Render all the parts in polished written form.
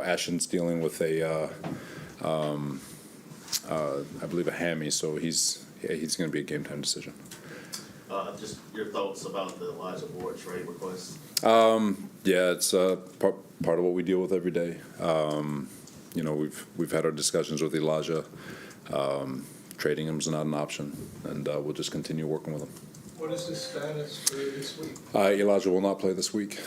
Ashton's dealing with I believe a hammy, so he's going to be a game time decision. Just your thoughts about the Elijah Ward trade request. Yeah, it's part of what we deal with every day. We've had our discussions with Elijah. Trading him is not an option, and we'll just continue working with him. What is his status for this week? Elijah will not play this week.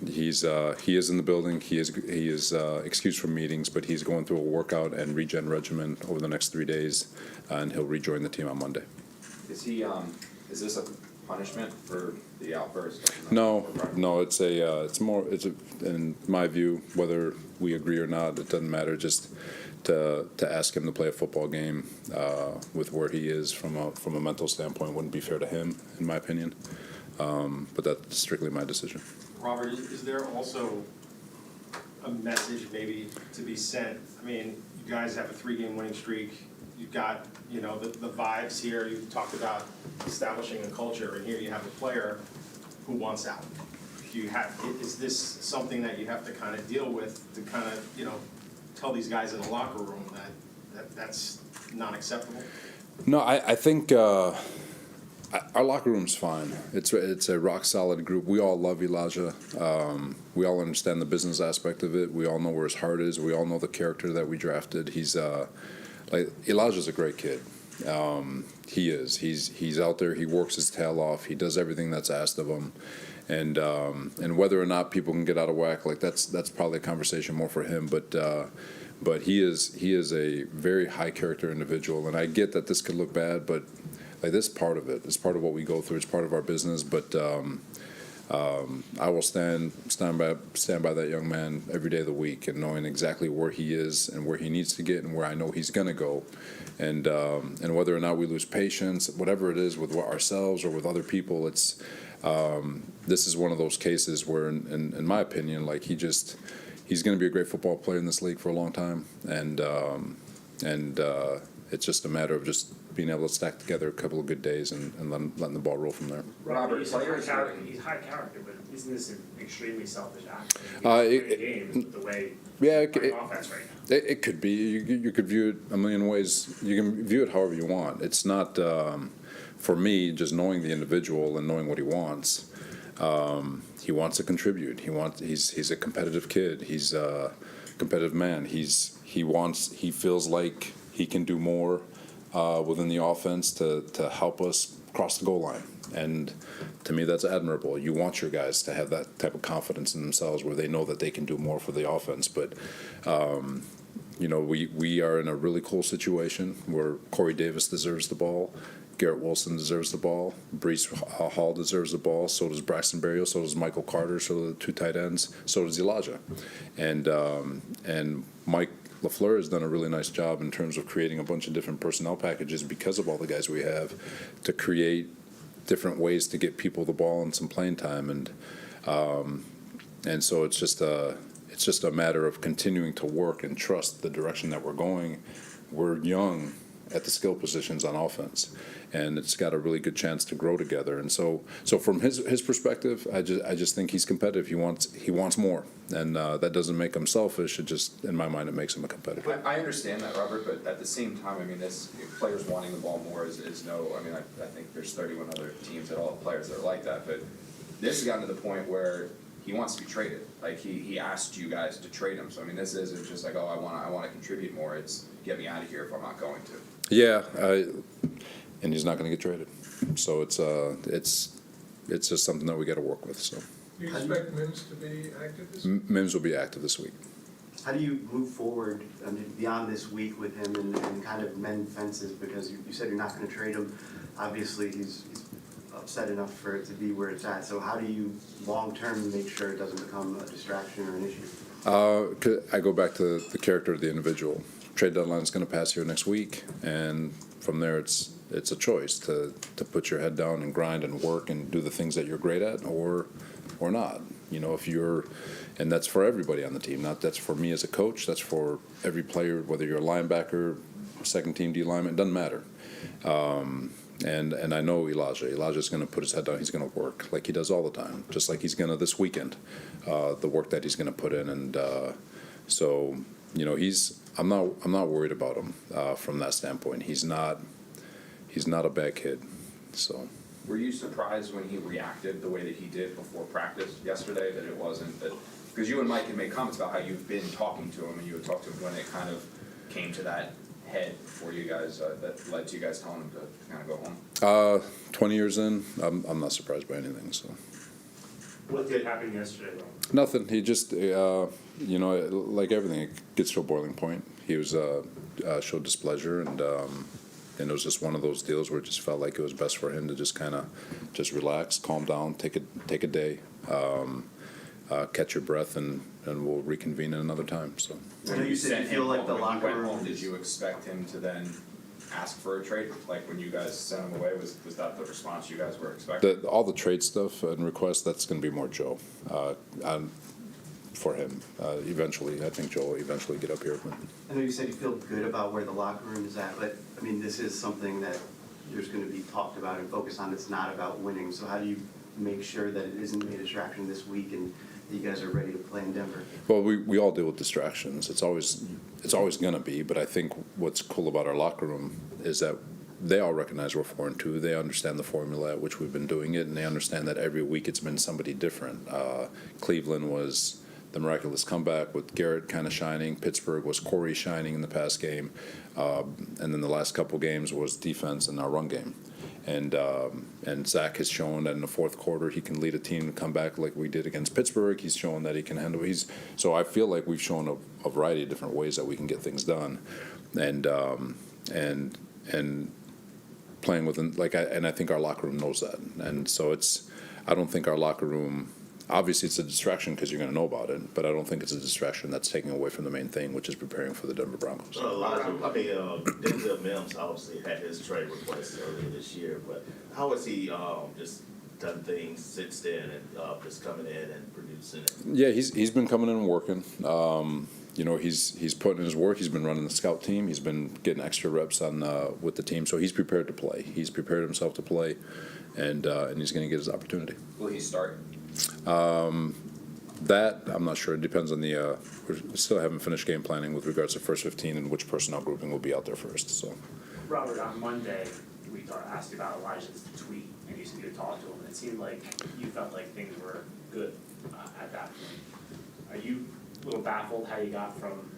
He is in the building. He is excused from meetings, but he's going through a workout and regen regimen over the next 3 days, and he'll rejoin the team on Monday. Is he? Is this a punishment for the outburst? No. It's in my view, whether we agree or not, it doesn't matter. Just to ask him to play a football game with where he is from a mental standpoint wouldn't be fair to him, in my opinion. But that's strictly my decision. Robert, is there also a message maybe to be sent? I mean, you guys have a 3-game winning streak. You've got, the vibes here. You've talked about establishing a culture, and here you have a player who wants out. Is this something that you have to kind of deal with to kind of, tell these guys in the locker room that's not acceptable? No, I think our locker room's fine. It's a rock solid group. We all love Elijah. We all understand the business aspect of it. We all know where his heart is. We all know the character that we drafted. Elijah's a great kid. He is. He's out there. He works his tail off. He does everything that's asked of him. And whether or not people can get out of whack, that's probably a conversation more for him. But he is a very high character individual. And I get that this could look bad, but this is part of it. It's part of what we go through. It's part of our business. But I will stand by that young man every day of the week, and knowing exactly where he is and where he needs to get and where I know he's going to go, and whether or not we lose patience, whatever it is with ourselves or with other people, it's this is one of those cases where, in my opinion, he's going to be a great football player in this league for a long time, and it's just a matter of just being able to stack together a couple of good days and letting the ball roll from there. Robert, he's high character, but isn't this an extremely selfish act? The way offense right now. It could be. You could view it a million ways. You can view it however you want. It's not, for me, just knowing the individual and knowing what he wants. He wants to contribute. He's a competitive kid. He's a competitive man. He feels like he can do more within the offense to help us cross the goal line. And to me, that's admirable. You want your guys to have that type of confidence in themselves where they know that they can do more for the offense. But, we are in a really cool situation where Corey Davis deserves the ball. Garrett Wilson deserves the ball. Breece Hall deserves the ball. So does Braxton Berrios. So does Michael Carter. So do the 2 tight ends. So does Elijah. And Mike LaFleur has done a really nice job in terms of creating a bunch of different personnel packages because of all the guys we have to create different ways to get people the ball and some playing time. And so it's just a matter of continuing to work and trust the direction that we're going. We're young at the skill positions on offense, and it's got a really good chance to grow together. And so from his perspective, I just think he's competitive. He wants more, and that doesn't make him selfish. It just, in my mind, it makes him a competitor. I understand that, Robert, but at the same time, I mean, this players wanting the ball more is no. I mean, I think there's 31 other teams that all have players that are like that, but this has gotten to the point where he wants to be traded. He asked you guys to trade him. So I mean, this isn't just like, oh, I want to contribute more. It's get me out of here if I'm not going to. Yeah, and he's not going to get traded. So it's just something that we got to work with. So. Do you expect Mims to be active this week? Mims will be active this week. How do you move forward beyond this week with him and kind of mend fences? Because you said you're not going to trade him. Obviously, he's upset enough for it to be where it's at. So how do you long-term make sure it doesn't become a distraction or an issue? I go back to the character of the individual. Trade deadline is going to pass here next week, and from there it's a choice to put your head down and grind and work and do the things that you're great at or not. And that's for everybody on the team. That's for me as a coach. That's for every player, whether you're a linebacker, second team D lineman, it doesn't matter. And I know Elijah. Elijah's going to put his head down. He's going to work like he does all the time, just like he's going to this weekend. The work that he's going to put in, and so you know, I'm not worried about him from that standpoint. He's not a bad kid. So. Were you surprised when he reacted the way that he did before practice yesterday, that it wasn't that, because you and Mike had made comments about how you've been talking to him and you had talked to him when it kind of came to that head for you guys, that led to you guys telling him to kind of go home? 20 years in, I'm not surprised by anything. So. What did happen yesterday, though? Nothing. He just, you know, like everything, it gets to a boiling point. He was showed displeasure, and it was just one of those deals where it just felt like it was best for him to just kind of just relax, calm down, take a day, catch your breath, and we'll reconvene at another time. So. I know you said you feel like the locker When he went room home, did you expect him to then ask for a trade? Like when you guys sent him away, was that the response you guys were expecting? All the trade stuff and requests, that's going to be more Joe. For him, eventually, I think Joe will eventually get up here. But. I know you said you feel good about where the locker room is at, but, I mean, this is something that there's going to be talked about and focused on. It's not about winning. So how do you make sure that it isn't a distraction this week and that you guys are ready to play in Denver? Well, we all deal with distractions. It's always going to be. But I think what's cool about our locker room is that they all recognize we're 4-2. They understand the formula at which we've been doing it, and they understand that every week it's been somebody different. Cleveland was the miraculous comeback with Garrett kind of shining. Pittsburgh was Corey shining in the past game. And then the last couple games was defense and our run game. And Zach has shown that in the fourth quarter he can lead a team to come back like we did against Pittsburgh. He's shown that he can handle. So I feel like we've shown a variety of different ways that we can get things done, and playing with I think our locker room knows that. And so I don't think our locker room. Obviously, it's a distraction because you're going to know about it, but I don't think it's a distraction that's taking away from the main thing, which is preparing for the Denver Broncos. Denzel Mims obviously had his trade request earlier this year, but how has he just done things since then and just coming in and producing it? Yeah, he's been coming in and working. You know, he's putting in his work. He's been running the scout team. He's been getting extra reps on with the team, so he's prepared to play. He's prepared himself to play, and he's going to get his opportunity. Will he start? That I'm not sure. It depends on we still haven't finished game planning with regards to first 15 and which personnel grouping will be out there first. So, Robert, on Monday we asked you about Elijah's tweet, and you said you talked to him, and it seemed like you felt like things were good at that point. Are you a little baffled how you got from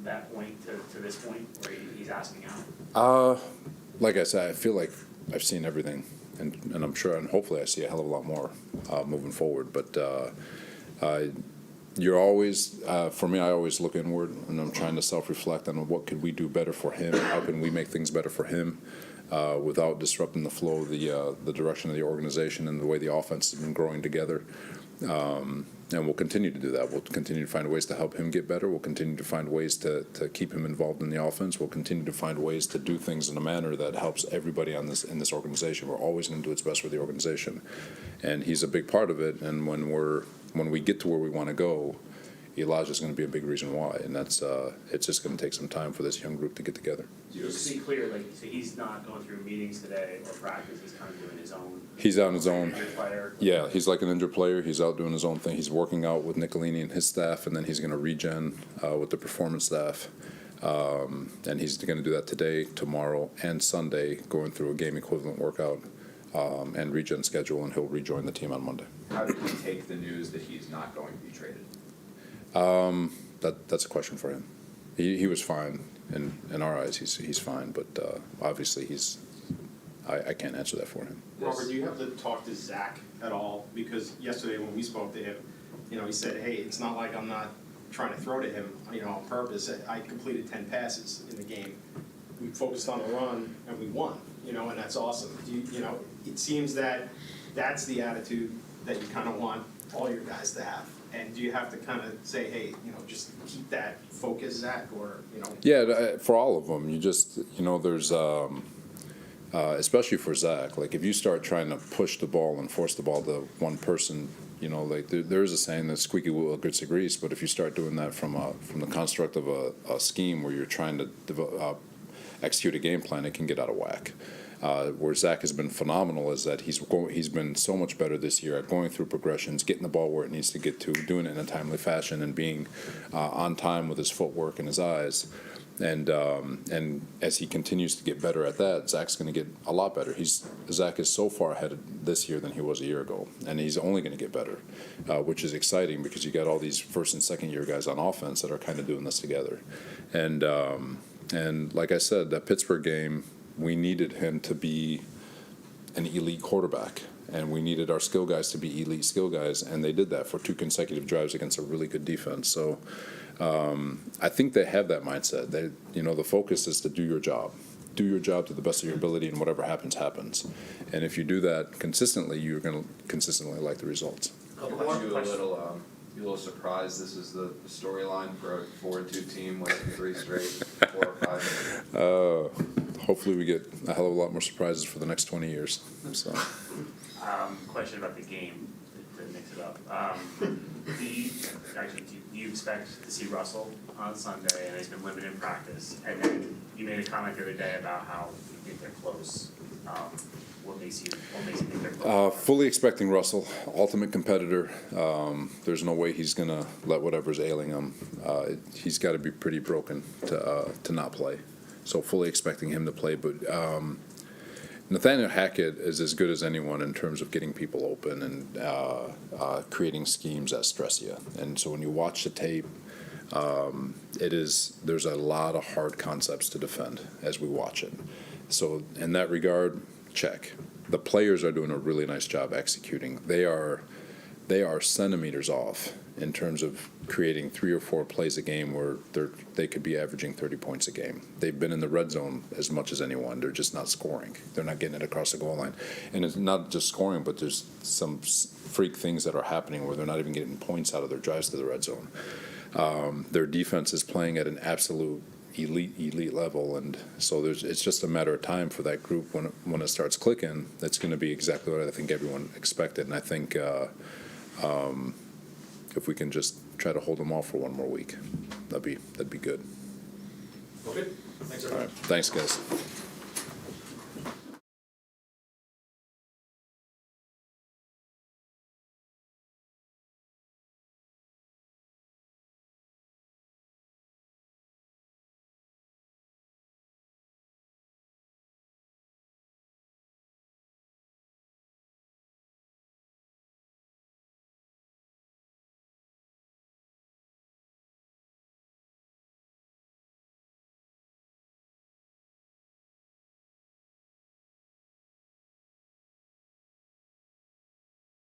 that point to this point where he's asking out? like I said, I feel like I've seen everything. And I'm sure, and hopefully I see a hell of a lot more moving forward. But you're always, for me, I always look inward, and I'm trying to self-reflect on what could we do better for him, how can we make things better for him without disrupting the flow of the direction of the organization and the way the offense has been growing together. And we'll continue to do that. We'll continue to find ways to help him get better. We'll continue to find ways to keep him involved in the offense. We'll continue to find ways to do things in a manner that helps everybody in this organization. We're always going to do what's best for the organization, and he's a big part of it. And when we get to where we want to go, Elijah's going to be a big reason why. And that's it's just going to take some time for this young group to get together. Just to be clear, so he's not going through meetings today or practice. He's kind of doing his own. He's on his own. Player. Yeah, he's like an injured player. He's out doing his own thing. He's working out with Nicolini and his staff, and then he's going to regen with the performance staff. And he's going to do that today, tomorrow, and Sunday, going through a game equivalent workout and regen schedule, and he'll rejoin the team on Monday. How did he take the news that he's not going to be traded? That's a question for him. He was fine in our eyes. He's fine, but obviously I can't answer that for him. Robert, do you have to talk to Zach at all? Because yesterday when we spoke to him, he said, hey, it's not like I'm not trying to throw to him, on purpose. I completed 10 passes in the game. We focused on the run and we won, and that's awesome. It seems that that's the attitude that you kind of want all your guys to have. And do you have to kind of say, hey, just keep that focus, Zach, or, Yeah, for all of them, you just, there's, especially for Zach, like if you start trying to push the ball and force the ball to one person, there is a saying that squeaky wheel gets the grease, but if you start doing that from the construct of a scheme where you're trying to execute a game plan, it can get out of whack. Where Zach has been phenomenal is that he's been so much better this year at going through progressions, getting the ball where it needs to get to, doing it in a timely fashion, and being on time with his footwork and his eyes. And as he continues to get better at that, Zach's going to get a lot better. Zach is so far ahead this year than he was a year ago, and he's only going to get better, which is exciting because you got all these first and second year guys on offense that are kind of doing this together. And like I said, that Pittsburgh game, we needed him to be an elite quarterback. And we needed our skill guys to be elite skill guys, and they did that for 2 consecutive drives against a really good defense. So I think they have that mindset. The focus is to do your job. Do your job to the best of your ability, and whatever happens, happens. And if you do that consistently, you're going to consistently like the results. Couple Aren't more you questions. a little surprised this is the storyline for a 4-2 team winning 3 straight, 4 or 5? Hopefully we get a hell of a lot more surprises for the next 20 years. So. Question about the game, to mix it up. Do you expect to see Russell on Sunday, and he's been limited in practice? And then you made a comment the other day about how you think they're close. What makes you think they're close? Fully expecting Russell, ultimate competitor. There's no way he's going to let whatever's ailing him. He's got to be pretty broken to not play. So fully expecting him to play, but Nathaniel Hackett is as good as anyone in terms of getting people open and creating schemes that stress you. And so when you watch the tape, there's a lot of hard concepts to defend as we watch it. So in that regard, check. The players are doing a really nice job executing. They are centimeters off in terms of creating 3 or 4 plays a game where they could be averaging 30 points a game. They've been in the red zone as much as anyone. They're just not scoring. They're not getting it across the goal line. And it's not just scoring, but there's some freak things that are happening where they're not even getting points out of their drives to the red zone. Their defense is playing at an absolute elite level, and so it's just a matter of time for that group when it starts clicking. That's going to be exactly what I think everyone expected, and I think if we can just try to hold them off for one more week, that'd be good. Okay, thanks All everyone. right, thanks guys.